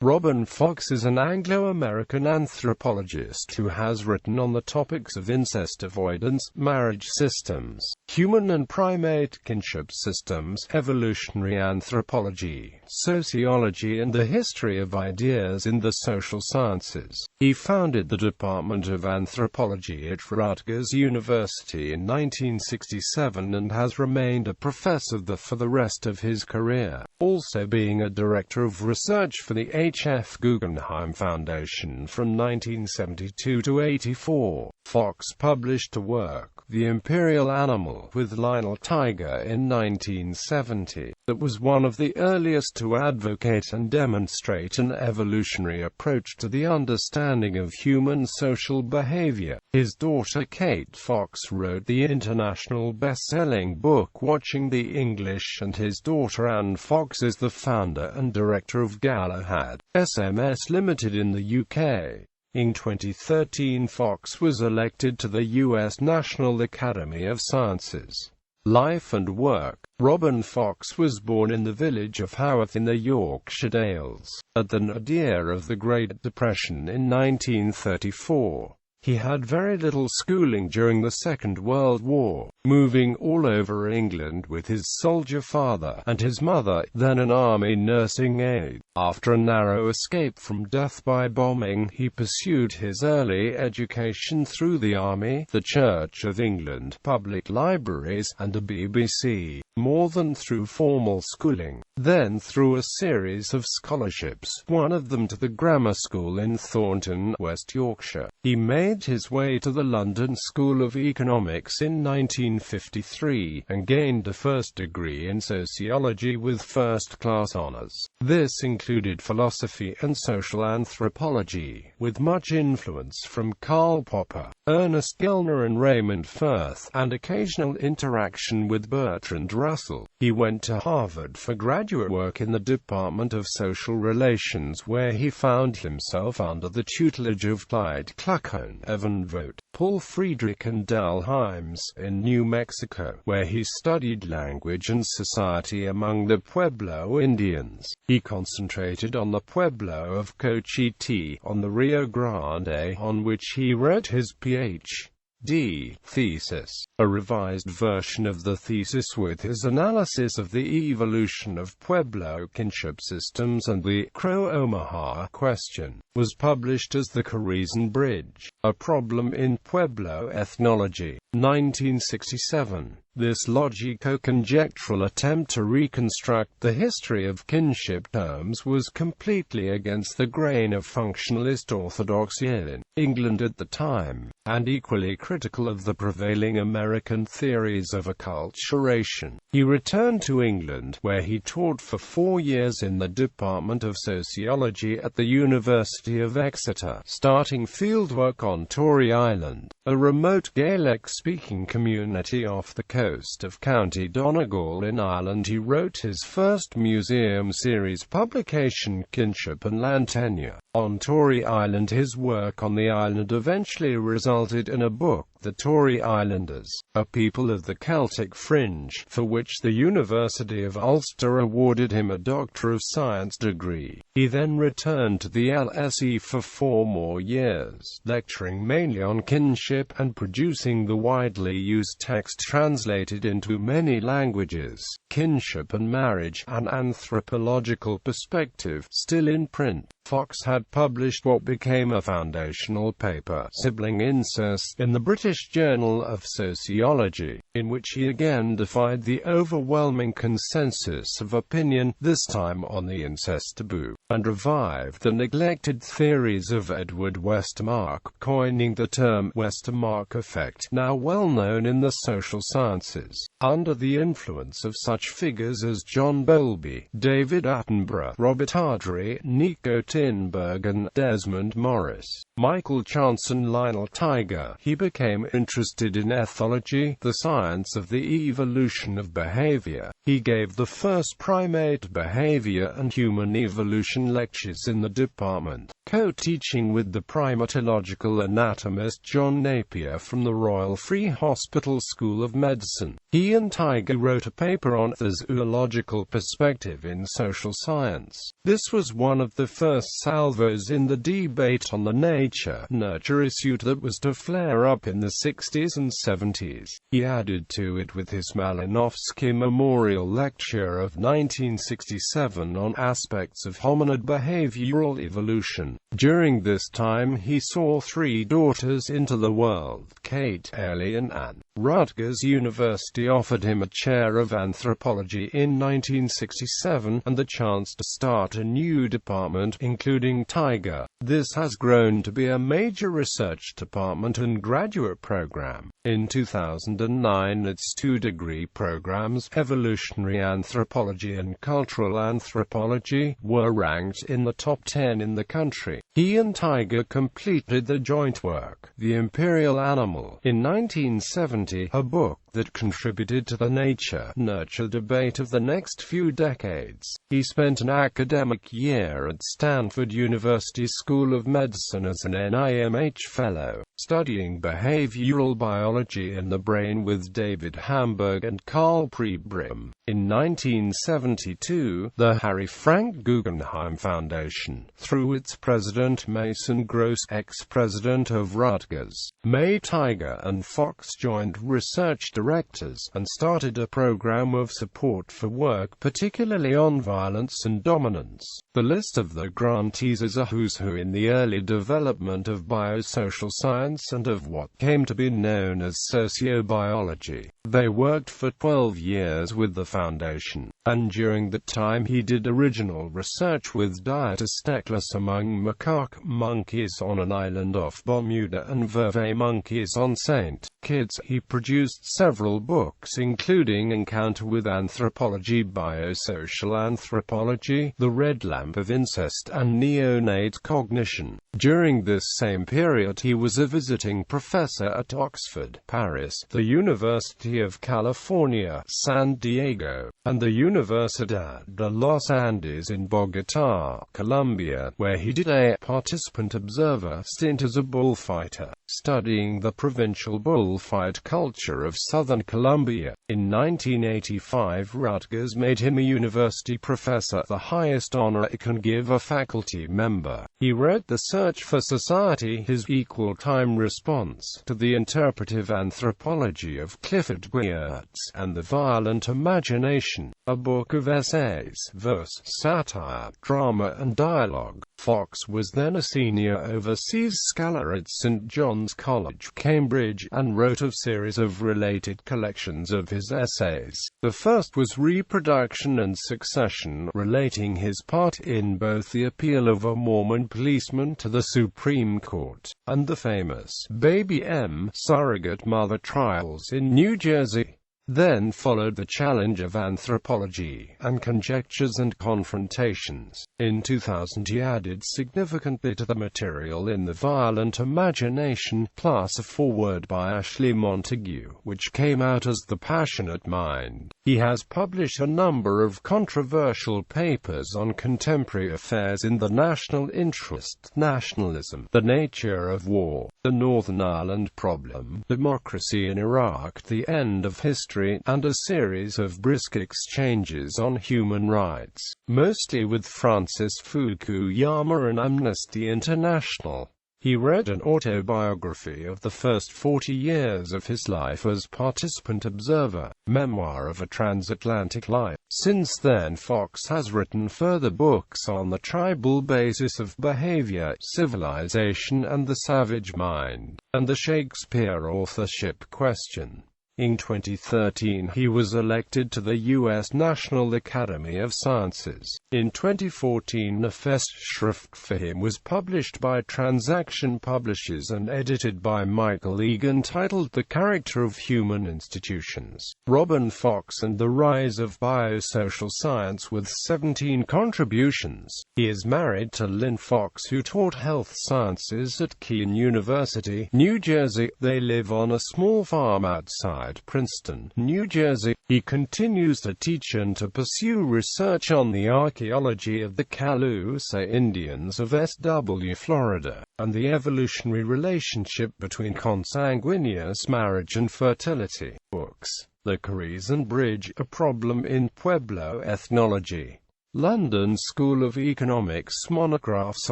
Robin Fox is an Anglo-American anthropologist who has written on the topics of incest, avoidance, marriage systems, human and primate kinship systems, evolutionary anthropology, sociology and the history of ideas in the social sciences. He founded the Department of Anthropology at Rutgers University in 1967 and has remained a professor there for the rest of his career, also being a director of research for the H.F.Guggenheim Foundation from 1972 to 84. Fox published a work, The Imperial Animal, with Lionel Tiger in 1970, that was one of the earliest to advocate and demonstrate an evolutionary approach to the understanding of human social behavior. His daughter Kate Fox wrote the international best-selling book Watching the English, and his daughter Anne Fox is the founder and director of Galahad SMS Limited in the UK. In 2013, Fox was elected to the U.S. National Academy of Sciences. Life and work. Robin Fox was born in the village of Haworth in the Yorkshire Dales, at the nadir of the Great Depression in 1934. He had very little schooling during the Second World War, moving all over England with his soldier father and his mother, then an army nursing aide. After a narrow escape from death by bombing, he pursued his early education through the army, the Church of England, public libraries, and the BBC, more than through formal schooling. Then through a series of scholarships, one of them to the grammar school in Thornton, West Yorkshire. He made his way to the London School of Economics in 1953, and gained a first degree in sociology with first-class honours. This included philosophy and social anthropology, with much influence from Karl Popper, Ernest Gellner and Raymond Firth, and occasional interaction with Bertrand Russell. He went to Harvard for graduate work in the Department of Social Relations, where he found himself under the tutelage of Clyde Kluckhohn, Evan Vogt, Paul Friedrich and Del Himes, in New Mexico, where he studied language and society among the Pueblo Indians. He concentrated on the Pueblo of Cochiti, on the Rio Grande, on which he wrote his Ph.D. thesis, a revised version of the thesis with his analysis of the evolution of Pueblo kinship systems and the Crow-Omaha question, was published as The Corizon Bridge, A Problem in Pueblo Ethnology, 1967. This logico-conjectural attempt to reconstruct the history of kinship terms was completely against the grain of functionalist orthodoxy in England at the time, and equally critical of the prevailing American theories of acculturation. He returned to England, where he taught for 4 years in the Department of Sociology at the University of Exeter, starting fieldwork on Tory Island, a remote Gaelic-speaking community off the coast of County Donegal in Ireland. He wrote his first museum series publication, Kinship and Land Tenure, on Tory Island. His work on the island eventually resulted in a book, The Tory Islanders, a People of the Celtic Fringe, for which the University of Ulster awarded him a Doctor of Science degree. He then returned to the LSE for 4 more years, lecturing mainly on kinship and producing the widely used text translated into many languages, Kinship and Marriage, an Anthropological Perspective, still in print. Fox had published what became a foundational paper, Sibling Incest, in the British Journal of Sociology, in which he again defied the overwhelming consensus of opinion, this time on the incest taboo, and revived the neglected theories of Edward Westermarck, coining the term Westermarck effect, now well known in the social sciences. Under the influence of such figures as John Bowlby, David Attenborough, Robert Ardrey, Nico Tinberg and Desmond Morris, Michael Chance and Lionel Tiger, he became interested in ethology, the science of the evolution of behavior. He gave the first primate behavior and human evolution lectures in the department, co-teaching with the primatological anatomist John Napier from the Royal Free Hospital School of Medicine. He and Tiger wrote a paper on the zoological perspective in social science. This was one of the first salvos in the debate on the nature-nurture issue that was to flare up in the 60s and 70s. He added to it with his Malinowski Memorial Lecture of 1967 on aspects of hominid behavioral evolution. During this time he saw 3 daughters into the world, Kate, Ellie and Anne. Rutgers University offered him a chair of anthropology in 1967, and the chance to start a new department, including Tiger. This has grown to be a major research department and graduate program. In 2009, its 2-degree programs, evolutionary anthropology and cultural anthropology, were ranked in the top 10 in the country. He and Tiger completed the joint work, The Imperial Animal, in 1970, a book that contributed to the nature-nurture debate of the next few decades. He spent an academic year at Stanford University School of Medicine as an NIMH Fellow, studying behavioral biology and the brain with David Hamburg and Carl Pribram. In 1972, the Harry Frank Guggenheim Foundation, through its president Mason Gross, ex-president of Rutgers, made Tiger and Fox joint research directors, and started a program of support for work particularly on violence and dominance. The list of the grantees is a who's who in the early development of biosocial science and of what came to be known as sociobiology. They worked for 12 years with the foundation, and during that time he did original research with Diatostechlos among macaque monkeys on an island off Bermuda and vervet monkeys on St. Kitts. He produced several books including Encounter with Anthropology, Biosocial Anthropology, The Red Lamp of Incest, and Neonate Cognition. During this same period he was a visiting professor at Oxford, Paris, the University of California, San Diego, and the Universidad de los Andes in Bogotá, Colombia, where he did a participant observer stint as a bullfighter, studying the provincial bullfight culture of southern Colombia. In 1985, Rutgers made him a university professor, the highest honor it can give a faculty member. He wrote The Search for Society, his equal-time response to the interpretive anthropology of Clifford Geertz, and The Violent Imagination, a book of essays, verse, satire, drama and dialogue. Fox was then a senior overseas scholar at St. John's College, Cambridge, and wrote a series of related collections of his essays. The first was Reproduction and Succession, relating his part in both the appeal of a Mormon policeman to the Supreme Court, and the famous Baby M. surrogate mother trials in New Jersey. Then followed The Challenge of Anthropology, and Conjectures and Confrontations. In 2000 he added significantly to the material in The Violent Imagination, plus a foreword by Ashley Montague, which came out as The Passionate Mind. He has published a number of controversial papers on contemporary affairs in the national interest, nationalism, the nature of war, the Northern Ireland problem, democracy in Iraq, the end of history, and a series of brisk exchanges on human rights, mostly with Francis Fukuyama and Amnesty International. He wrote an autobiography of the first 40 years of his life as participant observer, Memoir of a Transatlantic Life. Since then Fox has written further books on the tribal basis of behavior, civilization and the savage mind, and the Shakespeare authorship question. In 2013 he was elected to the U.S. National Academy of Sciences. In 2014 a Festschrift for him was published by Transaction Publishers and edited by Michael Egan, titled The Character of Human Institutions, Robin Fox and the Rise of Biosocial Science, with 17 contributions. He is married to Lynn Fox, who taught health sciences at Kean University, New Jersey. They live on a small farm outside Princeton, New Jersey. He continues to teach and to pursue research on the archaeology of the Calusa Indians of SW, Florida, and the evolutionary relationship between consanguineous marriage and fertility. Books: The Carrizon Bridge, A Problem in Pueblo Ethnology. London School of Economics Monographs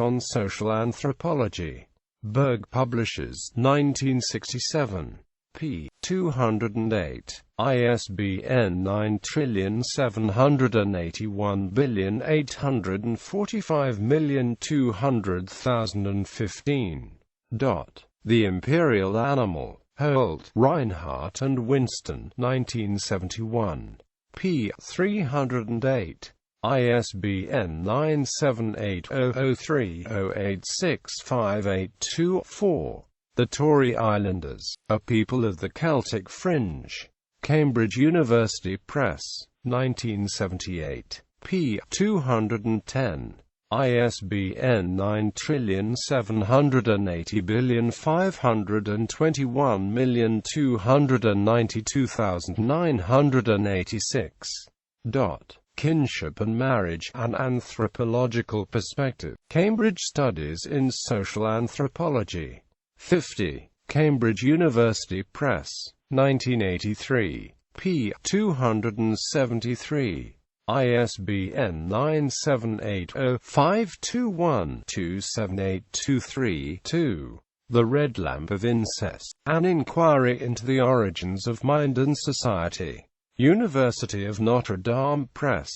on Social Anthropology. Berg Publishers, 1967. p. 208. ISBN 9781845200015. The Imperial Animal. Holt, Reinhardt and Winston, 1971. p. 308. ISBN 9780030865824. The Tory Islanders, A People of the Celtic Fringe. Cambridge University Press, 1978. p. 210. ISBN 9780521292986. Kinship and Marriage, An Anthropological Perspective. Cambridge Studies in Social Anthropology. 50. Cambridge University Press, 1983. p. 273. ISBN 9780521278232. The Red Lamp of Incest, An Inquiry into the Origins of Mind and Society. University of Notre Dame Press,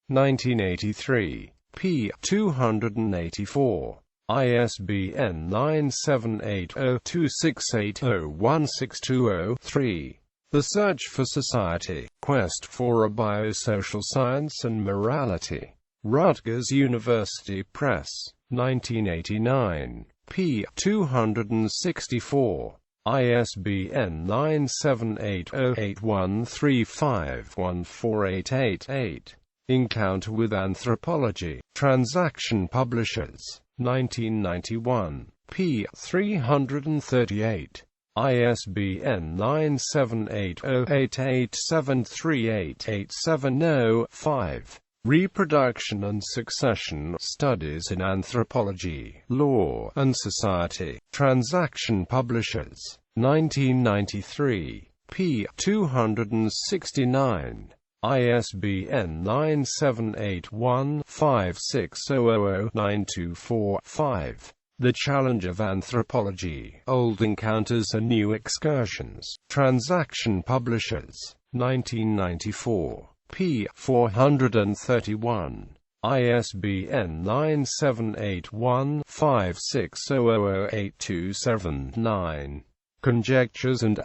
1983. p. 284. ISBN 9780268016203. The Search for Society, Quest for a Biosocial Science and Morality. Rutgers University Press, 1989. p. 264. ISBN 9780813514888. Encounter with Anthropology. Transaction Publishers, 1991. p. 338. ISBN 9780887388705. Reproduction and Succession Studies in Anthropology, Law, and Society. Transaction Publishers, 1993. p. 269. ISBN 9781560009245. The Challenge of Anthropology, Old Encounters and New Excursions. Transaction Publishers, 1994. p. 431. ISBN 9781560008279. Conjectures and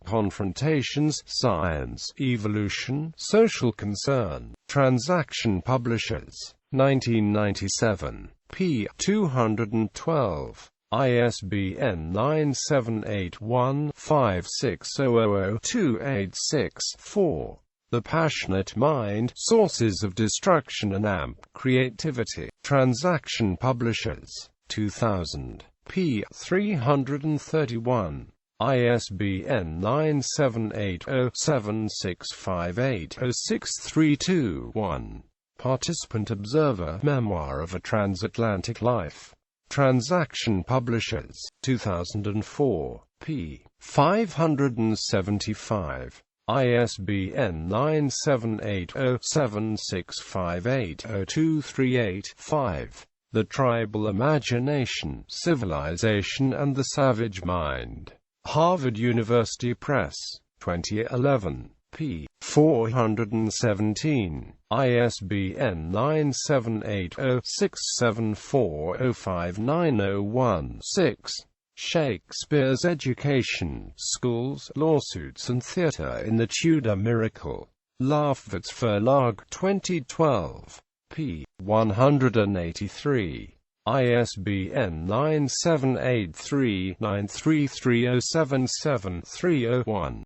Confrontations, Science, Evolution, Social Concern. Transaction Publishers, 1997. p. 212. ISBN 9781560002864. The Passionate Mind, Sources of Destruction and Creativity. Transaction Publishers, 2000. p. 331. ISBN 9780765806321. Participant Observer, Memoir of a Transatlantic Life. Transaction Publishers, 2004. p. 575. ISBN 9780765802385. The Tribal Imagination, Civilization and the Savage Mind. Harvard University Press, 2011. p. 417. ISBN 9780674059016. Shakespeare's Education, Schools, Lawsuits and Theatre in the Tudor Miracle. Lafferts Verlag, 2012. p. 183. ISBN 9783933077301.